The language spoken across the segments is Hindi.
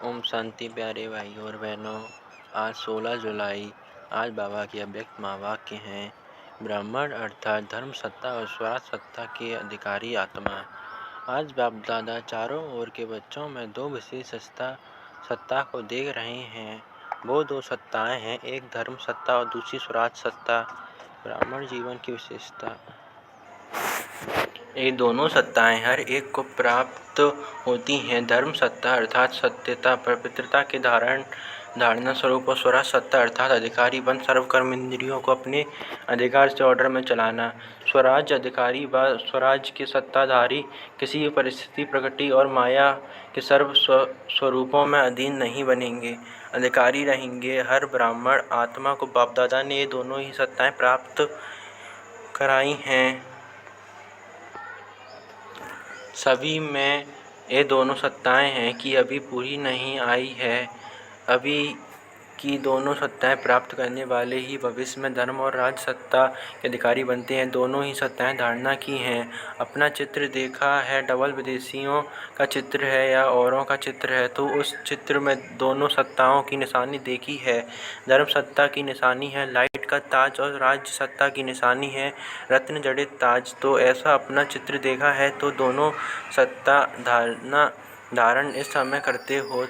ओम शांति प्यारे भाइयों और बहनों। आज 16 जुलाई। आज बाबा के अव्यक्त महावाक्य हैं। ब्राह्मण अर्थात धर्म सत्ता और स्वराज सत्ता के अधिकारी आत्मा। आज बाप दादा चारों ओर के बच्चों में दो विशेष सत्ता को देख रहे हैं। वो दो सत्ताएं हैं, एक धर्म सत्ता और दूसरी स्वराज सत्ता। ब्राह्मण जीवन की विशेषता। ये दोनों सत्ताएं हर एक को प्राप्त होती हैं। धर्म सत्ता अर्थात सत्यता पवित्रता के धारणा स्वरूप और स्वराज सत्ता अर्थात अधिकारी बन सर्व कर्म इंद्रियों को अपने अधिकार से ऑर्डर में चलाना। स्वराज अधिकारी व स्वराज के सत्ताधारी किसी भी परिस्थिति प्रकृति और माया के सर्व स्वरूपों में अधीन नहीं बनेंगे, अधिकारी रहेंगे। हर ब्राह्मण आत्मा को बाप दादा ने ये दोनों ही सत्ताएं प्राप्त कराई हैं। सभी में ये दोनों सत्ताएं हैं कि अभी पूरी नहीं आई है। अभी की दोनों सत्ताएं प्राप्त करने वाले ही भविष्य में धर्म और राज सत्ता के अधिकारी बनते हैं। दोनों ही सत्ताएं धारणा की हैं। अपना चित्र देखा है, डबल विदेशियों का चित्र है या औरों का चित्र है, तो उस चित्र में दोनों सत्ताओं की निशानी देखी है। धर्म सत्ता की निशानी है लाइट का ताज और राज्य सत्ता की निशानी है रत्न जड़ित ताज। तो ऐसा अपना चित्र देखा है तो दोनों सत्ता धारण इस समय करते हो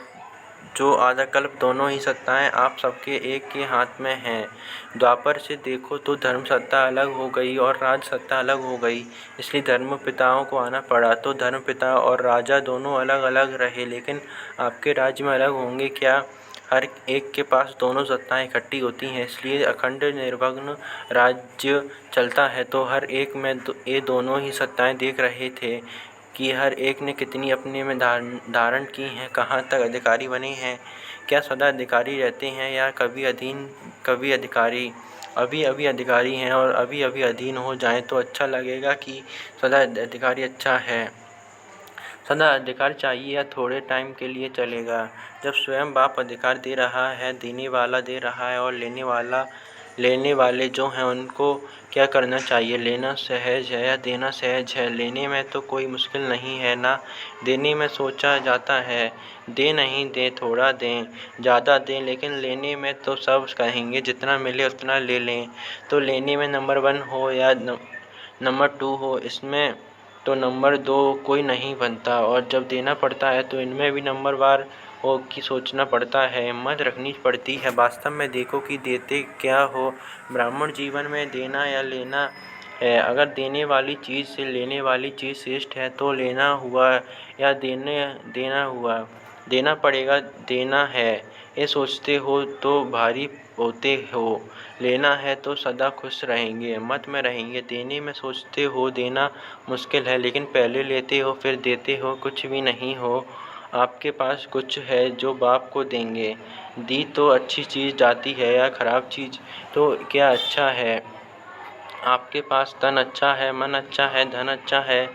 जो आधाकल्प दोनों ही सत्ताएं आप सबके एक के हाथ में हैं। द्वापर से देखो तो धर्म सत्ता अलग हो गई और राज सत्ता अलग हो गई, इसलिए धर्म पिताओं को आना पड़ा। तो धर्म पिता और राजा दोनों अलग अलग रहे, लेकिन आपके राज्य में अलग होंगे क्या? हर एक के पास दोनों सत्ताएं इकट्ठी होती हैं, इसलिए अखंड निर्विघ्न राज्य चलता है। तो हर एक में ये दोनों ही सत्ताएं देख रहे थे कि हर एक ने कितनी अपने में धारण की हैं, कहाँ तक अधिकारी बने हैं, क्या सदा अधिकारी रहते हैं या कभी अधीन कभी अधिकारी। अभी अभी अधिकारी हैं और अभी अभी अधीन हो जाएं तो अच्छा लगेगा कि सदा अधिकारी अच्छा है। सदा अधिकार चाहिए या थोड़े टाइम के लिए चलेगा। जब स्वयं बाप अधिकार दे रहा है, देने वाला दे रहा है और लेने वाले जो हैं उनको क्या करना चाहिए? लेना सहज है या देना सहज है? लेने में तो कोई मुश्किल नहीं है ना, देने में सोचा जाता है। दे नहीं दें, थोड़ा दें, ज़्यादा दें, लेकिन लेने में तो सब कहेंगे जितना मिले उतना ले लें। तो लेने में नंबर 1 हो या नंबर 2 हो, इसमें तो नंबर 2 कोई नहीं बनता। और जब देना पड़ता है तो इनमें भी नंबर वार हो कि सोचना पड़ता है, हिम्मत रखनी पड़ती है। वास्तव में देखो कि देते क्या हो। ब्राह्मण जीवन में देना या लेना है। अगर देने वाली चीज़ से लेने वाली चीज़ श्रेष्ठ है तो लेना हुआ या देना हुआ। देना पड़ेगा, देना है, ये सोचते हो तो भारी होते हो। लेना है तो सदा खुश रहेंगे, हिम्मत में रहेंगे। देने में सोचते हो देना मुश्किल है, लेकिन पहले लेते हो फिर देते हो, कुछ भी नहीं हो। आपके पास कुछ है जो बाप को देंगे। दी तो अच्छी चीज़ जाती है या खराब चीज़, तो क्या अच्छा है? आपके पास तन अच्छा है, मन अच्छा है, धन अच्छा है,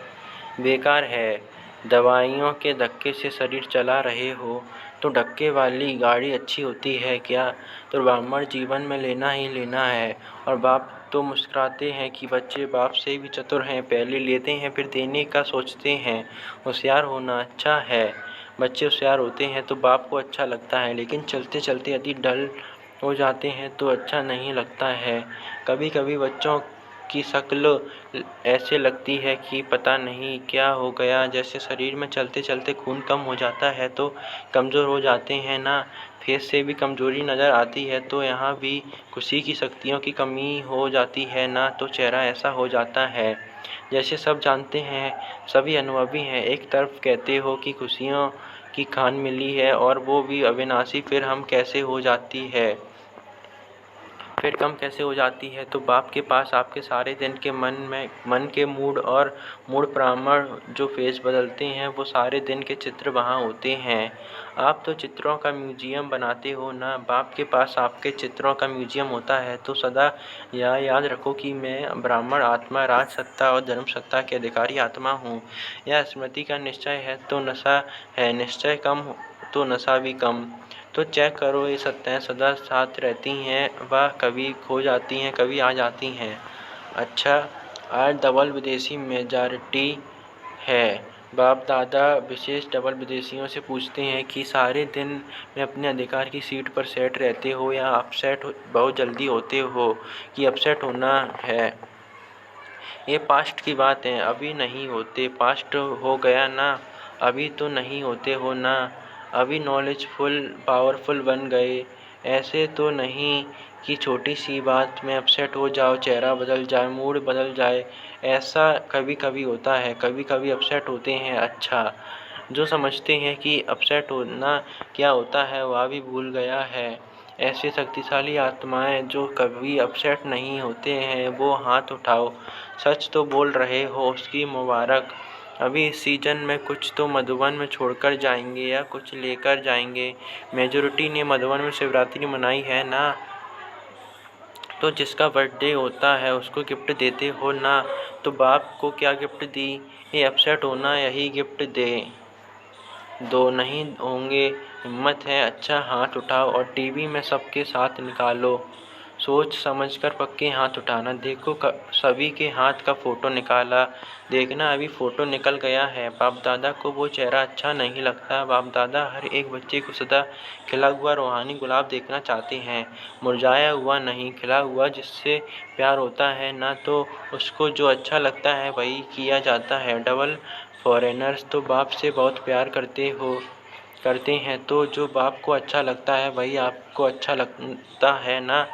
बेकार है। दवाइयों के धक्के से शरीर चला रहे हो तो धक्के वाली गाड़ी अच्छी होती है क्या? तो ब्राह्मण जीवन में लेना ही लेना है। और बाप तो मुस्कुराते हैं कि बच्चे बाप से भी चतुर हैं, पहले लेते हैं फिर देने का सोचते हैं। होशियार होना अच्छा है। बच्चे होशियार होते हैं तो बाप को अच्छा लगता है, लेकिन चलते चलते यदि डल हो जाते हैं तो अच्छा नहीं लगता है। कभी कभी बच्चों की शक्ल ऐसे लगती है कि पता नहीं क्या हो गया, जैसे शरीर में चलते चलते खून कम हो जाता है तो कमज़ोर हो जाते हैं ना। फेस से भी कमज़ोरी नज़र आती है तो यहाँ भी खुशी की शक्तियों की कमी हो जाती है ना, तो चेहरा ऐसा हो जाता है। जैसे सब जानते हैं, सभी अनुभवी हैं। एक तरफ कहते हो कि खुशियों की खान मिली है और वो भी अविनाशी, फिर हम कैसे हो जाती है, फिर कम कैसे हो जाती है? तो बाप के पास आपके सारे दिन के मन के मूड और मूड ब्राह्मण जो फेस बदलते हैं वो सारे दिन के चित्र वहाँ होते हैं। आप तो चित्रों का म्यूजियम बनाते हो ना, बाप के पास आपके चित्रों का म्यूजियम होता है। तो सदा यह याद रखो कि मैं ब्राह्मण आत्मा राज सत्ता और धर्म सत्ता के अधिकारी आत्मा हूँ। यह स्मृति का निश्चय है तो नशा है, निश्चय कम तो नशा भी कम। तो चेक करो, ये सत्ताएं सदा साथ रहती हैं व कभी खो जाती हैं, कभी आ जाती हैं। अच्छा, आज डबल विदेशी मेजॉरिटी है। बाप दादा विशेष डबल विदेशियों से पूछते हैं कि सारे दिन में अपने अधिकार की सीट पर सेट रहते हो या अपसेट बहुत जल्दी होते हो कि अपसेट होना है। ये पास्ट की बात है, अभी नहीं होते। पास्ट हो गया ना, अभी तो नहीं होते हो ना। अभी नॉलेजफुल पावरफुल बन गए। ऐसे तो नहीं कि छोटी सी बात में अपसेट हो जाओ, चेहरा बदल जाए, मूड बदल जाए। ऐसा कभी कभी होता है, कभी कभी अपसेट होते हैं। अच्छा, जो समझते हैं कि अपसेट होना क्या होता है वह भी भूल गया है। ऐसे शक्तिशाली आत्माएं जो कभी अपसेट नहीं होते हैं वो हाथ उठाओ। सच तो बोल रहे हो, उसकी मुबारक। अभी इस सीजन में कुछ तो मधुबन में छोड़कर जाएंगे या कुछ लेकर जाएंगे। मेजॉरिटी ने मधुबन में शिवरात्रि मनाई है ना, तो जिसका बर्थडे होता है उसको गिफ्ट देते हो ना। तो बाप को क्या गिफ्ट दी? ये अपसेट होना यही गिफ्ट दे दो। नहीं होंगे? हिम्मत है? अच्छा हाथ उठाओ और टीवी में सबके साथ निकालो। सोच समझकर पक्के हाथ उठाना। देखो सभी के हाथ का फ़ोटो निकाला। देखना अभी फ़ोटो निकल गया है। बाप दादा को वो चेहरा अच्छा नहीं लगता। बाप दादा हर एक बच्चे को सदा खिला हुआ रूहानी गुलाब देखना चाहते हैं, मुरझाया हुआ नहीं, खिला हुआ जिससे प्यार होता है ना। तो उसको जो अच्छा लगता है वही किया जाता है। डबल फॉरेनर्स तो बाप से बहुत प्यार करते हैं, तो जो बाप को अच्छा लगता है वही आपको अच्छा लगता है ना।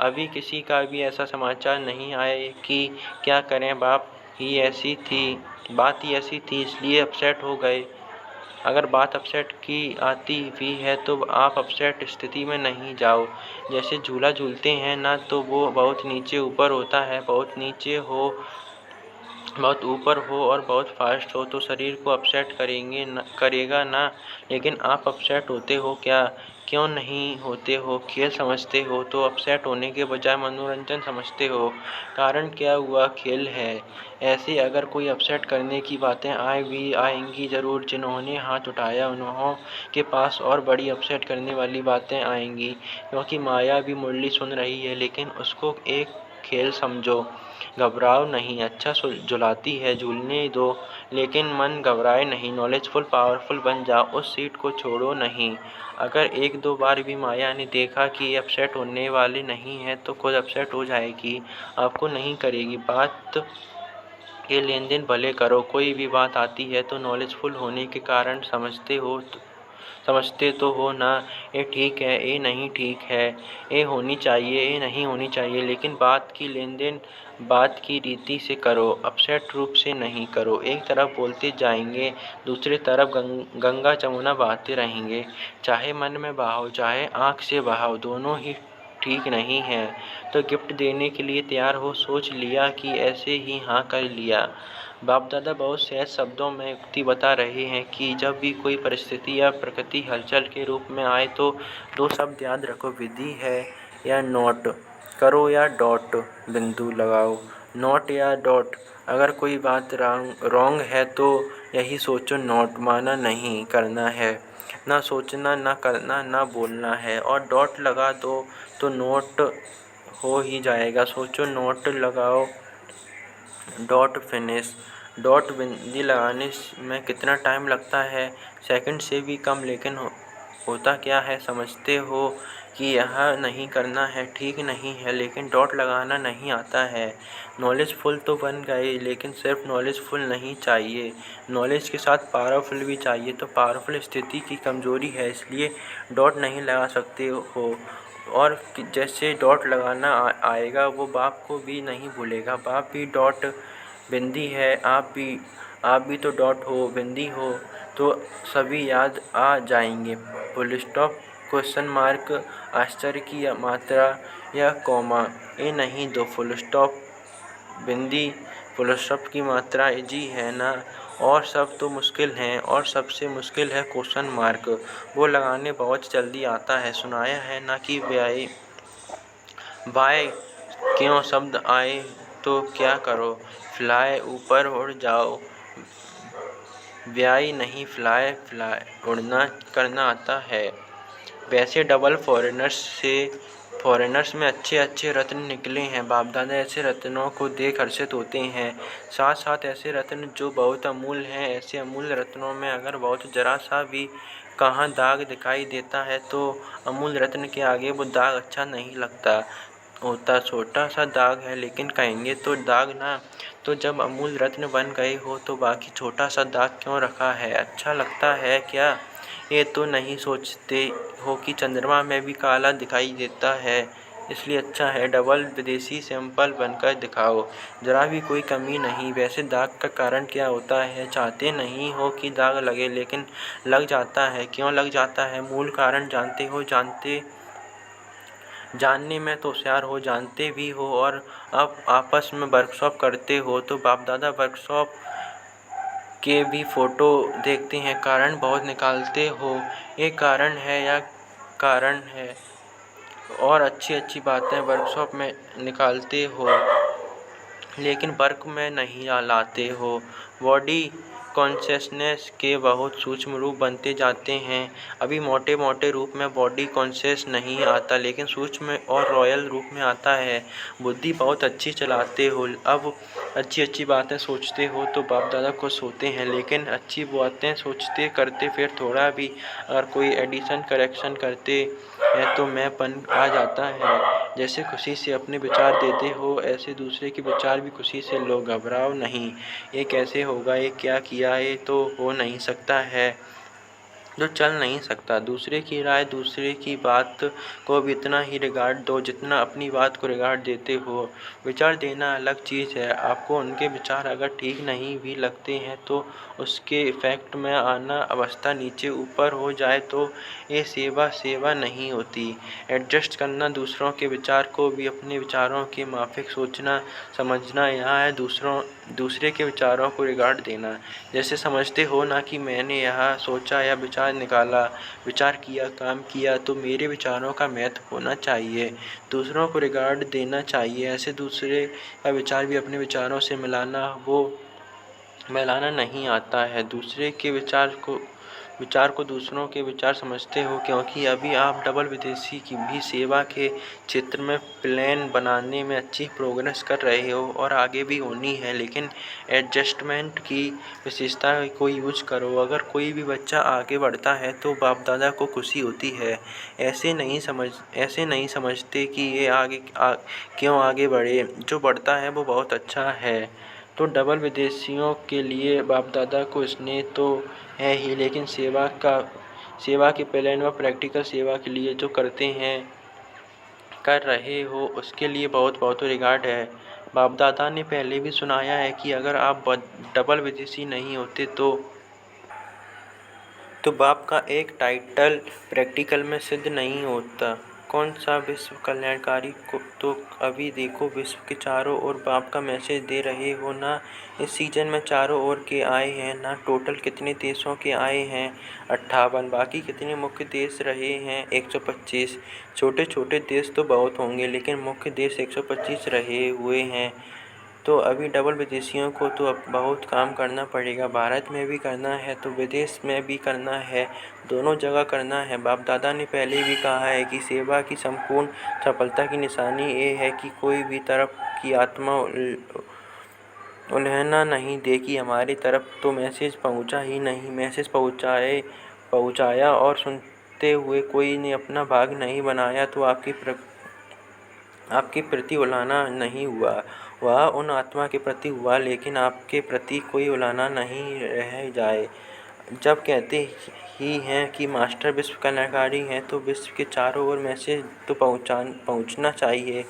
अभी किसी का भी ऐसा समाचार नहीं आया कि क्या करें, बात ही ऐसी थी इसलिए अपसेट हो गए। अगर बात अपसेट की आती भी है तो आप अपसेट स्थिति में नहीं जाओ। जैसे झूला झूलते हैं ना, तो वो बहुत नीचे ऊपर होता है। बहुत ऊपर हो और बहुत फास्ट हो तो शरीर को अपसेट करेगा ना। लेकिन आप अपसेट होते हो क्या? क्यों नहीं होते हो? खेल समझते हो तो अपसेट होने के बजाय मनोरंजन समझते हो। कारण क्या हुआ? खेल है। ऐसे अगर कोई अपसेट करने की बातें आएंगी ज़रूर। जिन्होंने हाथ उठाया उन्हों के पास और बड़ी अपसेट करने वाली बातें आएंगी, क्योंकि माया भी मुरली सुन रही है। लेकिन उसको एक खेल समझो, घबराओ नहीं। अच्छा झुलाती है, झूलने दो, लेकिन मन घबराए नहीं। नॉलेजफुल पावरफुल बन जाओ, उस सीट को छोड़ो नहीं। अगर एक दो बार भी माया ने देखा कि अपसेट होने वाले नहीं है तो खुद अपसेट हो जाएगी, आपको नहीं करेगी। बात के लेन देन भले करो। कोई भी बात आती है तो नॉलेजफुल होने के कारण समझते तो हो ना। ये ठीक है, ये नहीं ठीक है, ये होनी चाहिए, ये नहीं होनी चाहिए। लेकिन बात की लेन देन बात की रीति से करो, अपसेट रूप से नहीं करो। एक तरफ बोलते जाएंगे, दूसरी तरफ गंगा जमुना बहाते रहेंगे। चाहे मन में बहाओ, चाहे आँख से बहाओ, दोनों ही ठीक नहीं है। तो गिफ्ट देने के लिए तैयार हो, सोच लिया कि ऐसे ही हाँ कर लिया। बाप दादा बहुत सहज शब्दों में युक्ति बता रहे हैं कि जब भी कोई परिस्थिति या प्रकृति हलचल के रूप में आए तो दो शब्द याद रखो, विधि है या नोट करो या डॉट बिंदु लगाओ। नोट या डॉट। अगर कोई बात रॉन्ग है तो यही सोचो, नोट माना नहीं करना है, ना सोचना, ना करना, ना बोलना है। और डॉट लगा दो तो नोट हो ही जाएगा। सोचो, नोट लगाओ, डॉट फिनिश। डॉट बिंदी लगाने में कितना टाइम लगता है? सेकंड से भी कम। लेकिन होता क्या है समझते हो कि यह नहीं करना है, ठीक नहीं है, लेकिन डॉट लगाना नहीं आता है। नॉलेजफुल तो बन गए, लेकिन सिर्फ नॉलेजफुल नहीं चाहिए, नॉलेज के साथ पावरफुल भी चाहिए। तो पावरफुल स्थिति की कमज़ोरी है, इसलिए डॉट नहीं लगा सकते हो। और जैसे डॉट लगाना आएगा वो बाप को भी नहीं भूलेगा। बाप भी डॉट बिंदी है, आप भी तो डॉट हो, बिंदी हो, तो सभी याद आ जाएंगे। फुल स्टॉप, क्वेश्चन मार्क, आश्चर्य की मात्रा या कॉमा, ये नहीं दो। फुल स्टॉप, बिंदी, फुल स्टॉप की मात्रा जी है ना। और सब तो मुश्किल हैं, और सबसे मुश्किल है क्वेश्चन मार्क। वो लगाने बहुत जल्दी आता है। सुनाया है ना कि बाय क्यों शब्द आए तो क्या करो, फ्लाई ऊपर उड़ जाओ। व्याई नहीं, फ्लाई उड़ना करना आता है। वैसे डबल फॉरेनर्स से फॉरेनर्स में अच्छे अच्छे रत्न निकले हैं। बाप दादा ऐसे रत्नों को देख हर्षित होते हैं। साथ साथ ऐसे रत्न जो बहुत अमूल्य हैं। ऐसे अमूल्य रत्नों में अगर बहुत जरा सा भी कहाँ दाग दिखाई देता है तो अमूल्य रत्न के आगे वो दाग अच्छा नहीं लगता होता। छोटा सा दाग है लेकिन कहेंगे तो दाग ना। तो जब अमूल्य रत्न बन गए हो तो बाकी छोटा सा दाग क्यों रखा है? अच्छा लगता है क्या? ये तो नहीं सोचते हो कि चंद्रमा में भी काला दिखाई देता है, इसलिए अच्छा है डबल विदेशी सैंपल बनकर दिखाओ। जरा भी कोई कमी नहीं। वैसे दाग का कारण क्या होता है? चाहते नहीं हो कि दाग लगे लेकिन लग जाता है। क्यों लग जाता है? मूल कारण जानते हो? जानने में तो होशियार हो, जानते भी हो और अब आपस में वर्कशॉप करते हो तो बाप दादा वर्कशॉप के भी फोटो देखते हैं, कारण बहुत निकालते हो। ये कारण है या कारण है और अच्छी अच्छी बातें वर्कशॉप में निकालते हो लेकिन वर्क में नहीं लाते हो। बॉडी कॉन्शियसनेस के बहुत सूक्ष्म रूप बनते जाते हैं। अभी मोटे मोटे रूप में बॉडी कॉन्शियस नहीं आता लेकिन सूक्ष्म और रॉयल रूप में आता है। बुद्धि बहुत अच्छी चलाते हो, अब अच्छी अच्छी बातें सोचते हो तो बाप दादा खुश होते हैं। लेकिन अच्छी बातें सोचते करते फिर थोड़ा भी अगर कोई एडिशन करेक्शन करते हैं तो मैंपन आ जाता है। जैसे खुशी से अपने विचार देते हो ऐसे दूसरे के विचार भी खुशी से लो, घबराओ नहीं। ये कैसे होगा? ये क्या किया? ये तो हो नहीं सकता है, जो चल नहीं सकता। दूसरे की राय, दूसरे की बात को भी इतना ही रिगार्ड दो जितना अपनी बात को रिगार्ड देते हो। विचार देना अलग चीज़ है। आपको उनके विचार अगर ठीक नहीं भी लगते हैं तो उसके इफ़ेक्ट में आना, अवस्था नीचे ऊपर हो जाए तो ये सेवा नहीं होती। एडजस्ट करना, दूसरों के विचार को भी अपने विचारों के माफिक सोचना समझना, यहाँ है दूसरे के विचारों को रिगार्ड देना। जैसे समझते हो ना कि मैंने यह सोचा या विचार निकाला, विचार किया, काम किया तो मेरे विचारों का महत्व होना चाहिए, दूसरों को रिगार्ड देना चाहिए। ऐसे दूसरे का विचार भी अपने विचारों से मिलाना नहीं आता है। दूसरे के विचार को दूसरों के विचार समझते हो क्योंकि अभी आप डबल विदेशी की भी सेवा के क्षेत्र में प्लान बनाने में अच्छी प्रोग्रेस कर रहे हो और आगे भी होनी है। लेकिन एडजस्टमेंट की विशेषता को यूज करो। अगर कोई भी बच्चा आगे बढ़ता है तो बाप दादा को खुशी होती है। ऐसे नहीं समझते कि ये क्यों आगे बढ़े। जो बढ़ता है वो बहुत अच्छा है। तो डबल विदेशियों के लिए बाप दादा को स्नेह तो है ही लेकिन सेवा के प्लान व प्रैक्टिकल सेवा के लिए जो कर रहे हो उसके लिए बहुत बहुत रिगार्ड है। बाप दादा ने पहले भी सुनाया है कि अगर आप डबल विदेशी नहीं होते तो बाप का एक टाइटल प्रैक्टिकल में सिद्ध नहीं होता। कौन सा विश्व कल्याणकारी को तो अभी देखो, विश्व के चारों ओर बाप का मैसेज दे रहे हो ना। इस सीजन में चारों ओर के आए हैं ना। टोटल कितने देशों के आए हैं? 58। बाकी कितने मुख्य देश रहे हैं? 125। छोटे छोटे देश तो बहुत होंगे लेकिन मुख्य देश 125 रहे हुए हैं। तो अभी डबल विदेशियों को तो अब बहुत काम करना पड़ेगा। भारत में भी करना है तो विदेश में भी करना है, दोनों जगह करना है। बाप दादा ने पहले भी कहा है कि सेवा की संपूर्ण सफलता की निशानी ये है कि कोई भी तरफ की आत्मा उल्हना नहीं दे कि हमारी तरफ तो मैसेज पहुंचा ही नहीं। मैसेज पहुंचाया और सुनते हुए कोई ने अपना भाग नहीं बनाया तो आपके प्रति उलाहना नहीं हुआ, वह उन आत्मा के प्रति हुआ लेकिन आपके प्रति कोई उलाहना नहीं रह जाए। जब कहते ही हैं कि मास्टर विश्व कल्याणकारी हैं तो विश्व के चारों ओर मैसेज तो पहुंचना चाहिए।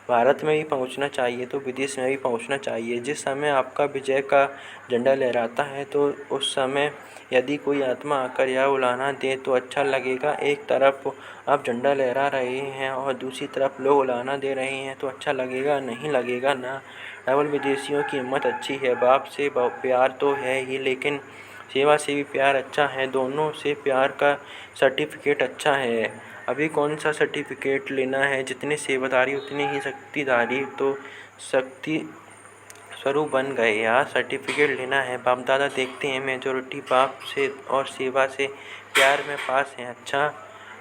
भारत में भी पहुंचना चाहिए तो विदेश में भी पहुंचना चाहिए। जिस समय आपका विजय का झंडा लहराता है तो उस समय यदि कोई आत्मा आकर यह उलाहना दे तो अच्छा लगेगा। एक तरफ आप झंडा लहरा रहे हैं और दूसरी तरफ लोग उलाहना दे रहे हैं तो अच्छा लगेगा, नहीं लगेगा ना। डबल विदेशियों की हिम्मत अच्छी है। बाप से प्यार तो है ही लेकिन सेवा से भी प्यार अच्छा है। दोनों से प्यार का सर्टिफिकेट अच्छा है। अभी कौन सा सर्टिफिकेट लेना है? जितने सेवादारी उतने ही शक्तिधारी, तो शक्ति स्वरूप बन गए। यहाँ सर्टिफिकेट लेना है। बाप दादा देखते हैं मेजॉरिटी बाप से और सेवा से प्यार में पास हैं। अच्छा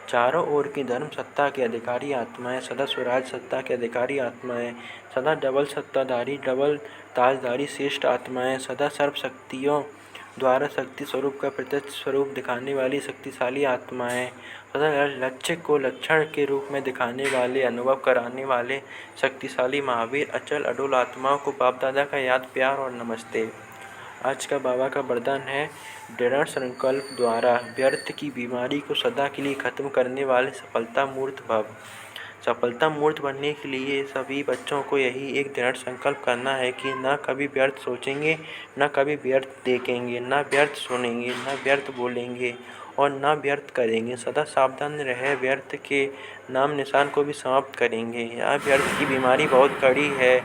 चारों ओर की धर्म सत्ता के अधिकारी आत्माएं, सदा स्वराज सत्ता के अधिकारी आत्माएं, सदा डबल सत्ताधारी डबल ताजधारी श्रेष्ठ आत्माएं, सदा सर्व शक्तियों द्वारा शक्ति स्वरूप का प्रत्यक्ष स्वरूप दिखाने वाली शक्तिशाली आत्माएं, सदा लक्ष्य को लक्षण के रूप में दिखाने वाले अनुभव कराने वाले शक्तिशाली महावीर अचल अडोल आत्माओं को बाप दादा का याद प्यार और नमस्ते। आज का बाबा का वरदान है, दृढ़ संकल्प द्वारा व्यर्थ की बीमारी को सदा के लिए खत्म करने वाले सफलता मूर्त भव। सफलता मूर्त बनने के लिए सभी बच्चों को यही एक दृढ़ संकल्प करना है कि न कभी व्यर्थ सोचेंगे, न कभी व्यर्थ देखेंगे, न व्यर्थ सुनेंगे, न व्यर्थ बोलेंगे और न व्यर्थ करेंगे। सदा सावधान रहे, व्यर्थ के नाम निशान को भी समाप्त करेंगे। यह व्यर्थ की बीमारी बहुत कड़ी है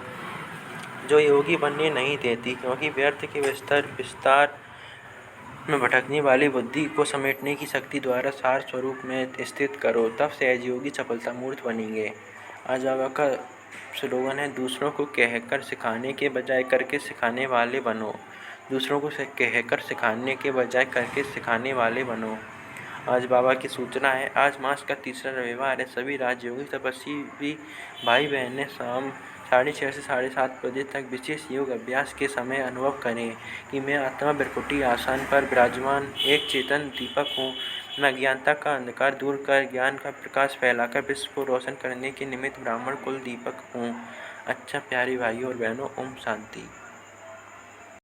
जो योगी बनने नहीं देती, क्योंकि व्यर्थ के विस्तार में भटकने वाली बुद्धि को समेटने की शक्ति द्वारा सार स्वरूप में स्थित करो, तब सहज योगी सफलता मूर्त बनेंगे। आज बाबा का स्लोगन है, दूसरों को कहकर सिखाने के बजाय करके सिखाने वाले बनो। दूसरों को कहकर सिखाने के बजाय करके सिखाने वाले बनो। आज बाबा की सूचना है, आज मास का तीसरा रविवार है। सभी राजयोगी तपस्वी भाई बहनें शाम 6:30 से 7:30 बजे तक विशेष योग अभ्यास के समय अनुभव करें कि मैं आत्मा बिरकुटी आसन पर विराजमान एक चेतन दीपक हूँ। मैं अज्ञानता का अंधकार दूर कर ज्ञान का प्रकाश फैलाकर विश्व को रोशन करने के निमित्त ब्राह्मण कुल दीपक हूँ। अच्छा प्यारे भाइयों और बहनों, ओम शांति।